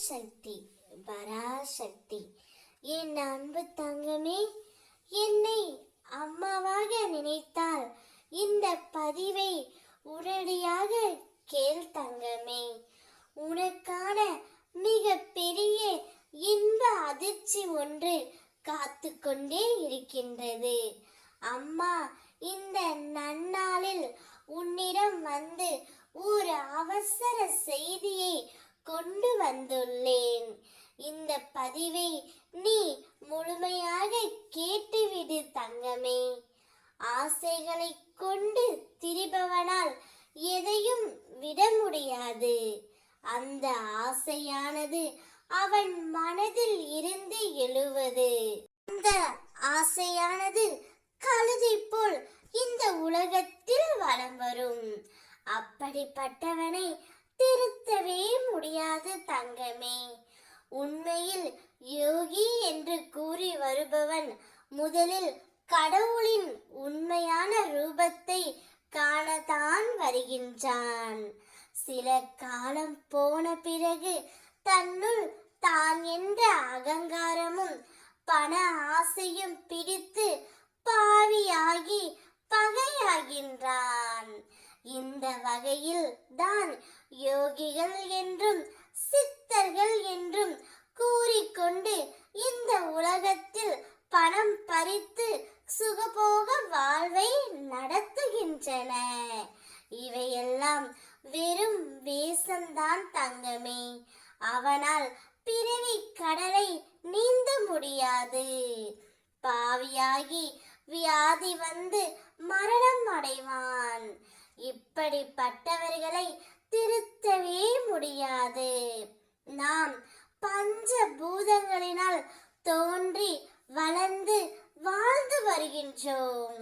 சக்தி பராசக்தி. என் அன்பு தங்கமே, என்னை அம்மாவாக நினைத்தால் இந்த பதிவை உடனடியாக கேள் தங்கமே. உனக்கான மிக பெரிய இன்ப அதிர்ச்சி ஒன்று காத்து கொண்டே இருக்கின்றது. அம்மா இந்த நன்னாளில் உன்னிடம் வந்து ஒரு அவசர செய்தியை கொண்டு வந்துள்ளேன். இந்த பதிவை நீ முழுமையாக கேட்டுவிடு தங்கமே. ஆசைகளை கொண்டு திரிபவனால் எதையும் விட முடியாது. அந்த ஆசையானது அவன் மனதில் இருந்து எழுவது. அந்த ஆசையானது கழுதை போல் இந்த உலகத்தில் வலம் வரும். அப்படிப்பட்டவனை திருத்தவே முடியாது தங்கமே. உண்மையில் யோகி என்று கூறி வருபவன் முதலில் கடவுளின் உண்மையான ரூபத்தை காணத்தான் வருகின்றான். சில காலம் போன பிறகு தன்னுள் தான் என்ற அகங்காரமும் பண ஆசையும் பிடித்து பாவியாகி பகையாகின்றான். இந்த வகையில் தான் யோகிகள் என்றும் சித்தர்கள் என்றும் கூறிக்கொண்டு இந்த உலகத்தில் பணம் பறித்து சுகபோக வாழ்வை நடத்துகின்றன. இவையெல்லாம் வெறும் வேஷம்தான் தங்கமே. அவனால் பிறவி கடலை நீந்த முடியாது. பாவியாகி வியாதி வந்து மரணம் அடைவான். இப்படிப்பட்டவர்களை திருத்தவே முடியாது. நாம் பஞ்ச பூதங்களினால் தோன்றி வளர்ந்து வாழ்ந்து வருகின்றோம்.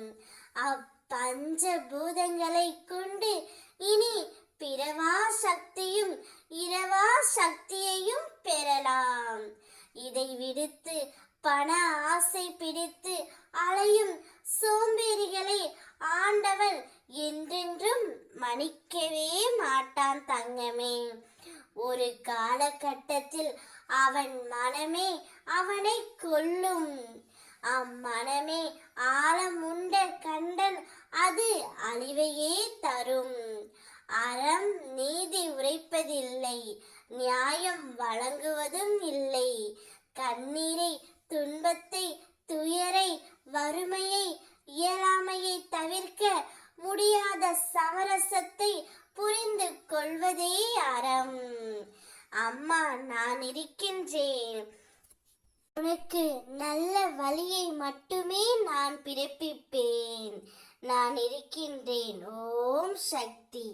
அப்பஞ்ச பூதங்களை கொண்டு இனி பிறவா சக்தியும் இரவா சக்தியையும் பெறலாம். இதை விடுத்து பண ஆசை பிடித்து அலையும் சோம்பேறிகளை ஆண்டவன் என்றென்றும் மன்னிக்கவே மாட்டான் தங்கமே. ஒரு காலகட்டத்தில் அவன் மனமே அவனை கொல்லும். அம்மனமே ஆழமுண்ட கண்டன், அது அழிவையே தரும். அறம் நீதி உரைப்பதில்லை, நியாயம் வழங்குவதும் இல்லை. கண்ணீரை, துன்பத்தை, துயரை, வறுமையை, இயலாமையை தவிர்க்க முடியாத சமரசத்தை புரிந்து கொள்வதே அறம். அம்மா, நான் இருக்கின்றேன். உனக்கு நல்ல வழியை மட்டுமே நான் பிறப்பிப்பேன். நான் இருக்கின்றேன். ஓம் சக்தி.